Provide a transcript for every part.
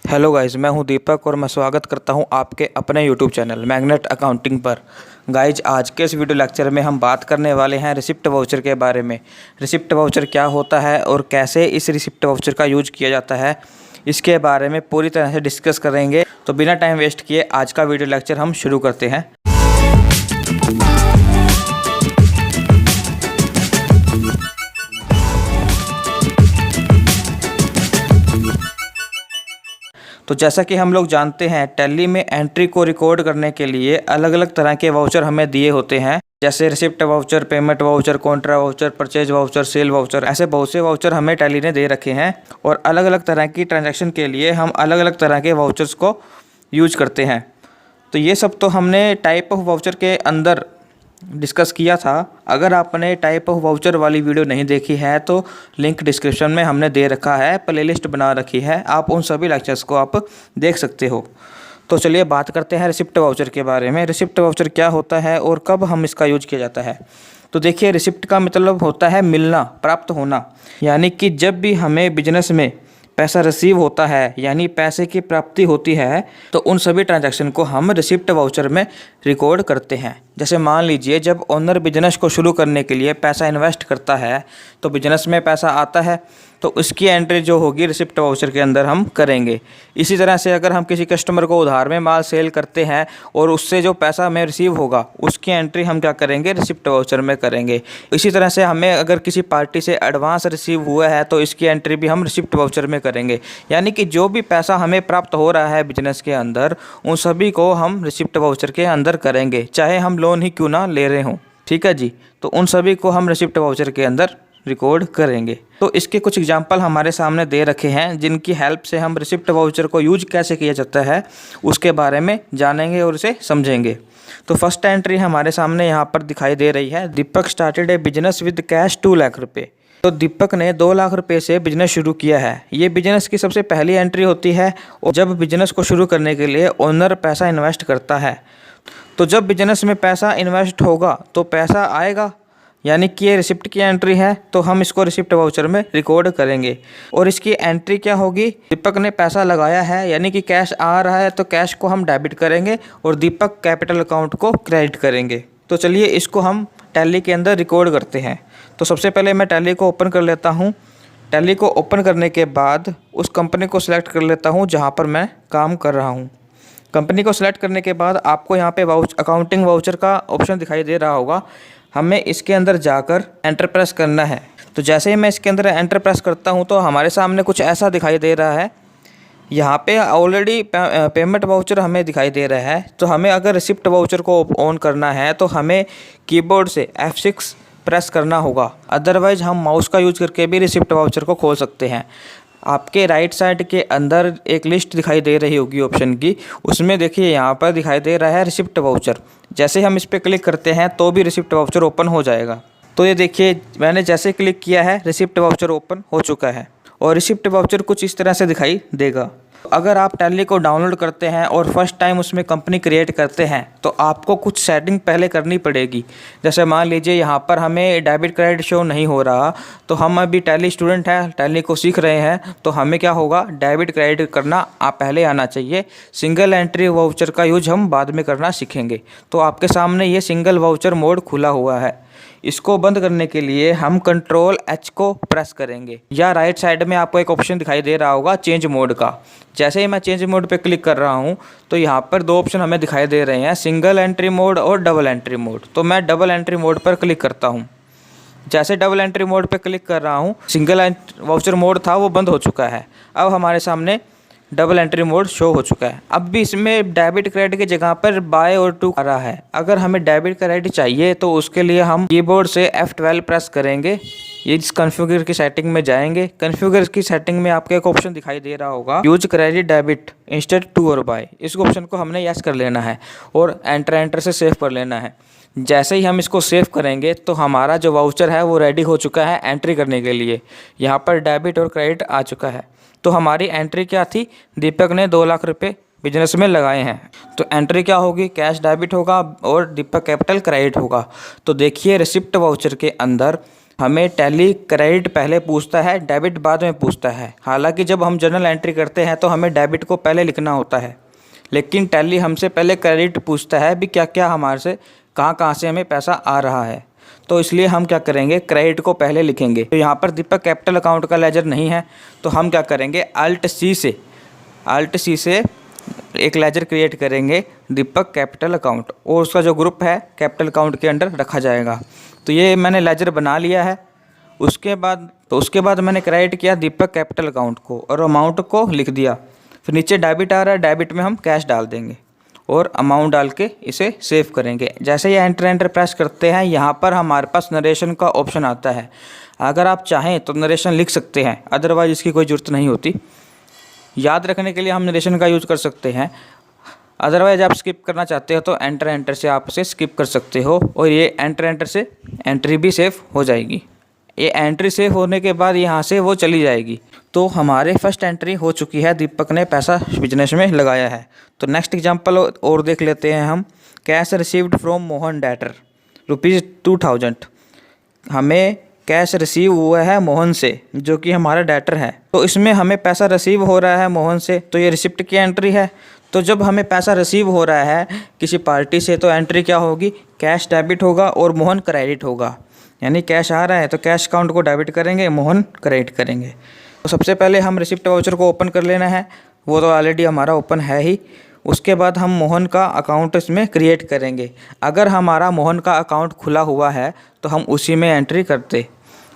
Hello guys, मैं हूं दीपक और मैं स्वागत करता हूं आपके अपने यूट्यूब चैनल मैग्नेट अकाउंटिंग पर। गाइज, आज के इस वीडियो लेक्चर में हम बात करने वाले हैं रिसिप्ट वाउचर के बारे में। रिसिप्ट वाउचर क्या होता है और कैसे इस रिसिप्ट वाउचर का यूज किया जाता है, इसके बारे में पूरी तरह से डिस्कस करेंगे। तो बिना टाइम वेस्ट किए आज का वीडियो लेक्चर हम शुरू करते हैं। तो जैसा कि हम लोग जानते हैं, टैली में एंट्री को रिकॉर्ड करने के लिए अलग अलग तरह के वाउचर हमें दिए होते हैं, जैसे receipt voucher, payment voucher, Contra voucher, purchase voucher, cell voucher. ऐसे बहुत से वाउचर हमें टैली ने दे रखे हैं और अलग अलग तरह की ट्रांजैक्शन के लिए हम अलग अलग तरह के वाउचर्स को यूज करते हैं। तो ये सब तो हमने टाइप ऑफ वाउचर के अंदर डिस्कस किया था। अगर आपने टाइप ऑफ वाउचर वाली वीडियो नहीं देखी है तो लिंक डिस्क्रिप्शन में हमने दे रखा है, प्लेलिस्ट बना रखी है, आप उन सभी लेक्चर्स को आप देख सकते हो। तो चलिए बात करते हैं रिसिप्ट वाउचर के बारे में। रिसिप्ट वाउचर क्या होता है और कब हम इसका यूज किया जाता है। तो देखिए, रिसिप्ट का मतलब होता है मिलना, प्राप्त होना। यानी कि जब भी हमें बिजनेस में पैसा रिसीव होता है, यानी पैसे की प्राप्ति होती है, तो उन सभी ट्रांजैक्शन को हम रिसिप्ट वाउचर में रिकॉर्ड करते हैं। जैसे मान लीजिए, जब ओनर बिजनेस को शुरू करने के लिए पैसा इन्वेस्ट करता है तो बिजनेस में पैसा आता है, तो उसकी एंट्री जो होगी रिसिप्ट वाउचर के अंदर हम करेंगे। इसी तरह से अगर हम किसी कस्टमर को उधार में माल सेल करते हैं और उससे जो पैसा हमें रिसीव होगा उसकी एंट्री हम क्या करेंगे, रिसिप्ट वाउचर में करेंगे। इसी तरह से हमें अगर किसी पार्टी से एडवांस रिसीव हुआ है तो इसकी एंट्री भी हम रिसिप्ट वाउचर में करेंगे। यानी कि जो भी पैसा हमें प्राप्त हो रहा है बिजनेस के अंदर, उन सभी को हम रिसिप्ट वाउचर के अंदर करेंगे, चाहे हम लोन ही क्यों ना ले रहे हों। ठीक है जी, तो उन सभी को हम रिसिप्ट वाउचर के अंदर रिकॉर्ड करेंगे। तो इसके कुछ एग्जांपल हमारे सामने दे रखे हैं, जिनकी हेल्प से हम रिसिप्ट वाउचर को यूज कैसे किया जाता है उसके बारे में जानेंगे और इसे समझेंगे। तो फर्स्ट एंट्री हमारे सामने यहाँ पर दिखाई दे रही है, Deepak started a business with cash 2 lakh रुपये। तो दीपक ने 2 लाख रुपए से बिजनेस शुरू किया है। ये बिजनेस की सबसे पहली एंट्री होती है। और जब बिजनेस को शुरू करने के लिए ओनर पैसा इन्वेस्ट करता है, तो जब बिजनेस में पैसा इन्वेस्ट होगा तो पैसा आएगा, यानी कि ये रिसिप्ट की एंट्री है, तो हम इसको रिसिप्ट वाउचर में रिकॉर्ड करेंगे। और इसकी एंट्री क्या होगी, दीपक ने पैसा लगाया है, यानी कि कैश आ रहा है, तो कैश को हम डेबिट करेंगे और दीपक कैपिटल अकाउंट को क्रेडिट करेंगे। तो चलिए इसको हम टैली के अंदर रिकॉर्ड करते हैं। तो सबसे पहले मैं टैली को ओपन कर लेता हूँ। टैली को ओपन करने के बाद उस कंपनी को सिलेक्ट कर लेता हूँ जहाँ पर मैं काम कर रहा हूँ। कंपनी को सिलेक्ट करने के बाद आपको यहाँ पे अकाउंटिंग वाउचर का ऑप्शन दिखाई दे रहा होगा। हमें इसके अंदर जाकर एंटर प्रेस करना है। तो जैसे ही मैं इसके अंदर एंटर प्रेस करता हूँ तो हमारे सामने कुछ ऐसा दिखाई दे रहा है। यहाँ पे ऑलरेडी पेमेंट वाउचर हमें दिखाई दे रहा है। तो हमें अगर रिसिप्ट वाउचर को ऑन करना है तो हमें कीबोर्ड से F6 प्रेस करना होगा, अदरवाइज हम माउस का यूज करके भी रिसिप्ट वाउचर को खोल सकते हैं। आपके राइट साइड के अंदर एक लिस्ट दिखाई दे रही होगी ऑप्शन की, उसमें देखिए यहाँ पर दिखाई दे रहा है रिसिप्ट वाउचर। जैसे हम इस पर क्लिक करते हैं तो भी रिसिप्ट वाउचर ओपन हो जाएगा। तो ये देखिए, मैंने जैसे क्लिक किया है रिसिप्ट वाउचर ओपन हो चुका है और रिसिप्ट वाउचर कुछ इस तरह से दिखाई देगा। अगर आप टैली को डाउनलोड करते हैं और फर्स्ट टाइम उसमें कंपनी क्रिएट करते हैं तो आपको कुछ सेटिंग पहले करनी पड़ेगी। जैसे मान लीजिए यहाँ पर हमें डेबिट क्रेडिट शो नहीं हो रहा, तो हम अभी टैली स्टूडेंट हैं, टैली को सीख रहे हैं, तो हमें क्या होगा, डेबिट क्रेडिट करना आप पहले आना चाहिए। सिंगल एंट्री वाउचर का यूज हम बाद में करना सीखेंगे। तो आपके सामने ये सिंगल वाउचर मोड खुला हुआ है। इसको बंद करने के लिए हम कंट्रोल H को प्रेस करेंगे, या राइट साइड में आपको एक ऑप्शन दिखाई दे रहा होगा चेंज मोड का। जैसे ही मैं चेंज मोड पे क्लिक कर रहा हूँ तो यहाँ पर 2 ऑप्शन हमें दिखाई दे रहे हैं, सिंगल एंट्री मोड और डबल एंट्री मोड। तो मैं डबल एंट्री मोड पर क्लिक करता हूँ। जैसे डबल एंट्री मोड पर क्लिक कर रहा हूँ, सिंगल वाउचर मोड था वो बंद हो चुका है। अब हमारे सामने डबल एंट्री मोड शो हो चुका है। अब भी इसमें डेबिट क्रेडिट की जगह पर बाय और टू आ रहा है। अगर हमें डेबिट क्रेडिट चाहिए तो उसके लिए हम कीबोर्ड से F12 प्रेस करेंगे। ये इस कॉन्फ़िगर की सेटिंग में जाएंगे। कॉन्फ़िगर की सेटिंग में आपको एक ऑप्शन दिखाई दे रहा होगा, use credit debit instead to or by. इस ऑप्शन को हमने यस कर लेना है और एंटर से सेव कर लेना है। जैसे ही हम इसको सेव करेंगे तो हमारा जो वाउचर है वो रेडी हो चुका है एंट्री करने के लिए। यहाँ पर डेबिट और क्रेडिट आ चुका है। तो हमारी एंट्री क्या थी, दीपक ने 2 लाख रुपए बिजनेस में लगाए हैं। तो एंट्री क्या होगी, कैश डेबिट होगा और दीपक कैपिटल क्रेडिट होगा। तो देखिए रिसिप्ट वाउचर के अंदर हमें टैली क्रेडिट पहले पूछता है, डेबिट बाद में पूछता है। हालांकि जब हम जर्नल एंट्री करते हैं तो हमें डेबिट को पहले लिखना होता है, लेकिन टैली हमसे पहले क्रेडिट पूछता है भी क्या क्या हमारे से कहाँ से हमें पैसा आ रहा है। तो इसलिए हम क्या करेंगे, क्रेडिट को पहले लिखेंगे। तो यहाँ पर दीपक कैपिटल अकाउंट का लेजर नहीं है, तो हम क्या करेंगे, अल्ट सी से एक लेजर क्रिएट करेंगे दीपक कैपिटल अकाउंट, और उसका जो ग्रुप है कैपिटल अकाउंट के अंडर रखा जाएगा। तो ये मैंने लेजर बना लिया है। उसके बाद मैंने क्रेडिट किया दीपक कैपिटल अकाउंट को और अमाउंट को लिख दिया। फिर नीचे डेबिट आ रहा है, डेबिट में हम कैश डाल देंगे और अमाउंट डाल के इसे सेव करेंगे। जैसे ये एंटर प्रेस करते हैं, यहाँ पर हमारे पास नरेशन का ऑप्शन आता है। अगर आप चाहें तो नरेशन लिख सकते हैं, अदरवाइज इसकी कोई ज़रूरत नहीं होती। याद रखने के लिए हम नरेशन का यूज़ कर सकते हैं, अदरवाइज आप स्किप करना चाहते हो तो एंटर से आप इसे स्किप कर सकते हो, और ये एंटर से एंट्री भी सेव हो जाएगी। ये एंट्री सेव होने के बाद यहाँ से वो चली जाएगी। तो हमारे फर्स्ट एंट्री हो चुकी है, दीपक ने पैसा बिजनेस में लगाया है। तो नेक्स्ट एग्जांपल और देख लेते हैं हम। Cash received from Mohan debtor ₹2000। हमें कैश रिसीव हुआ है मोहन से, जो कि हमारा डेटर है। तो इसमें हमें पैसा रिसीव हो रहा है मोहन से, तो ये रिसिप्ट की एंट्री है। तो जब हमें पैसा रिसीव हो रहा है किसी पार्टी से, तो एंट्री क्या होगी, कैश डेबिट होगा और मोहन क्रेडिट होगा। यानी कैश आ रहा है तो कैश अकाउंट को डेबिट करेंगे, मोहन क्रेडिट करेंगे। तो सबसे पहले हम रिसिप्ट वाउचर को ओपन कर लेना है, वो तो ऑलरेडी हमारा ओपन है ही। उसके बाद हम मोहन का अकाउंट इसमें क्रिएट करेंगे। अगर हमारा मोहन का अकाउंट खुला हुआ है तो हम उसी में एंट्री करते।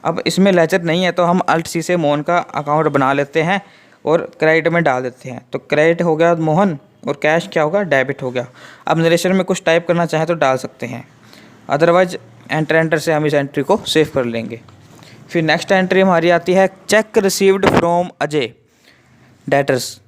अब इसमें लेजर नहीं है तो हम अल्ट सी से मोहन का अकाउंट बना लेते हैं और क्रेडिट में डाल देते हैं। तो क्रेडिट हो गया मोहन और कैश क्या होगा, डेबिट हो गया। अब नरेशन में कुछ टाइप करना चाहें तो डाल सकते हैं, अदरवाइज एंटर से हम इस एंट्री को सेव कर लेंगे। फिर नेक्स्ट एंट्री हमारी आती है, check received from Ajay debtors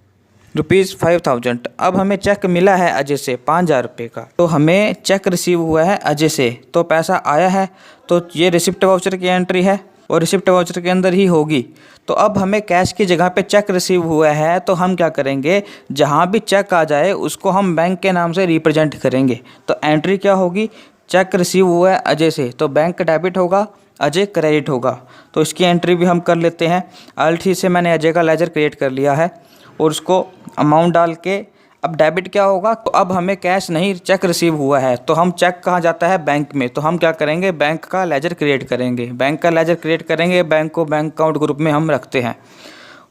₹5000। अब हमें चेक मिला है अजय से 5000 रुपये का। तो हमें चेक रिसीव हुआ है अजय से, तो पैसा आया है। तो ये रिसिप्ट वाउचर की एंट्री है और रिसिप्ट वाउचर के अंदर ही होगी। तो अब हमें कैश की जगह पे चेक रिसीव हुआ है, तो हम क्या करेंगे, जहाँ भी चेक आ जाए उसको हम बैंक के नाम से रिप्रेजेंट करेंगे। तो एंट्री क्या होगी, चेक रिसीव हुआ है अजय से, तो बैंक डेबिट होगा, अजय क्रेडिट होगा। तो इसकी एंट्री भी हम कर लेते हैं। अल्ट सी से मैंने अजय का लेजर क्रिएट कर लिया है और उसको अमाउंट डाल के, अब डेबिट क्या होगा, तो अब हमें कैश नहीं चेक रिसीव हुआ है, तो हम चेक कहाँ जाता है, बैंक में। तो हम क्या करेंगे, बैंक का लेजर क्रिएट करेंगे। बैंक का लेजर क्रिएट करेंगे, बैंक को बैंक अकाउंट ग्रुप में हम रखते हैं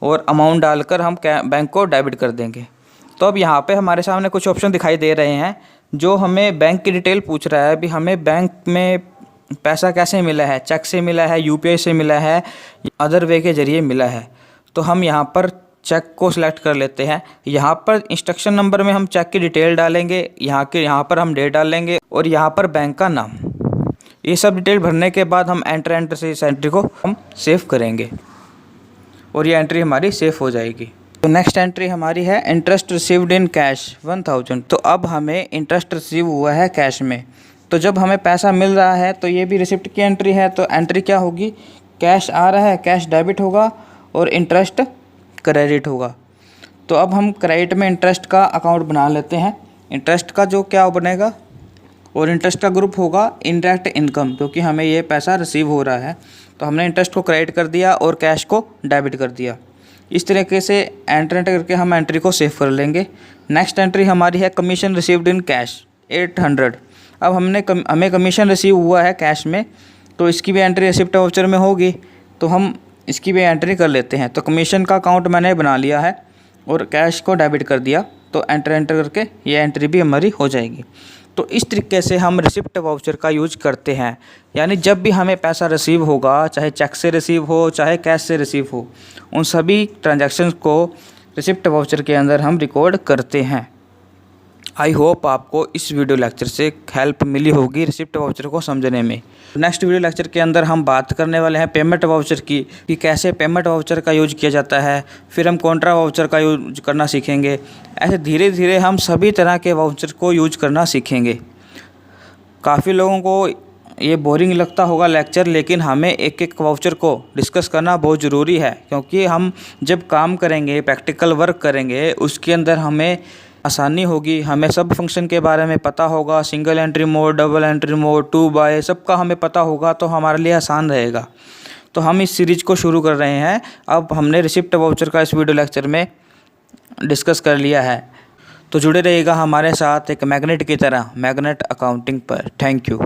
और अमाउंट डालकर हम बैंक को डेबिट कर देंगे। तो अब यहाँ पे हमारे सामने कुछ ऑप्शन दिखाई दे रहे हैं जो हमें बैंक की डिटेल पूछ रहा है। अभी हमें बैंक में पैसा कैसे मिला है, चेक से मिला है, यूपीआई से मिला है, अदर वे के ज़रिए मिला है। तो हम यहाँ पर चेक को सिलेक्ट कर लेते हैं। यहाँ पर इंस्ट्रक्शन नंबर में हम चेक की डिटेल डालेंगे, यहाँ पर हम डेट डालेंगे और यहाँ पर बैंक का नाम। ये सब डिटेल भरने के बाद हम एंटर से इस एंट्री को हम सेव करेंगे और ये एंट्री हमारी सेव हो जाएगी। तो नेक्स्ट एंट्री हमारी है, इंटरेस्ट रिसीव्ड इन कैश 1000। तो अब हमें इंटरेस्ट रिसीव हुआ है कैश में। तो जब हमें पैसा मिल रहा है तो ये भी रिसिप्ट की एंट्री है। तो एंट्री क्या होगी, कैश आ रहा है, कैश डेबिट होगा और इंटरेस्ट क्रेडिट होगा। तो अब हम क्रेडिट में इंटरेस्ट का अकाउंट बना लेते हैं। इंटरेस्ट का जो क्या बनेगा, और इंटरेस्ट का ग्रुप होगा इनडायरेक्ट इनकम, क्योंकि हमें ये पैसा रिसीव हो रहा है। तो हमने इंटरेस्ट को क्रेडिट कर दिया और कैश को डेबिट कर दिया। इस तरीके से एंटर करके हम एंट्री को सेव कर लेंगे। नेक्स्ट एंट्री हमारी है, कमीशन रिसीव्ड इन कैश 800। अब हमें कमीशन रिसीव हुआ है कैश में, तो इसकी भी एंट्री रिसिप्ट वाउचर में होगी। तो हम इसकी भी एंट्री कर लेते हैं। तो कमीशन का अकाउंट मैंने बना लिया है और कैश को डेबिट कर दिया। तो एंटर करके ये एंट्री भी हमारी हो जाएगी। तो इस तरीके से हम रिसिप्ट वाउचर का यूज करते हैं। यानी जब भी हमें पैसा रिसीव होगा, चाहे चेक से रिसीव हो चाहे कैश से रिसीव हो, उन सभी ट्रांजैक्शंस को रिसिप्ट वाउचर के अंदर हम रिकॉर्ड करते हैं। आई होप आपको इस वीडियो लेक्चर से हेल्प मिली होगी रिसिप्ट वाउचर को समझने में। नेक्स्ट वीडियो लेक्चर के अंदर हम बात करने वाले हैं पेमेंट वाउचर की, कि कैसे पेमेंट वाउचर का यूज किया जाता है। फिर हम कॉन्ट्रा वाउचर का यूज करना सीखेंगे। ऐसे धीरे धीरे हम सभी तरह के वाउचर को यूज करना सीखेंगे। काफ़ी लोगों को ये बोरिंग लगता होगा लेक्चर, लेकिन हमें एक एक वाउचर को डिस्कस करना बहुत ज़रूरी है, क्योंकि हम जब काम करेंगे, प्रैक्टिकल वर्क करेंगे, उसके अंदर हमें आसानी होगी, हमें सब फंक्शन के बारे में पता होगा, single entry mode, double entry mode, to by, सबका हमें पता होगा तो हमारे लिए आसान रहेगा। तो हम इस सीरीज को शुरू कर रहे हैं। अब हमने रिसिप्ट वाउचर का इस वीडियो लेक्चर में डिस्कस कर लिया है, तो जुड़े रहिएगा हमारे साथ एक मैग्नेट की तरह, मैग्नेट अकाउंटिंग पर। Thank you.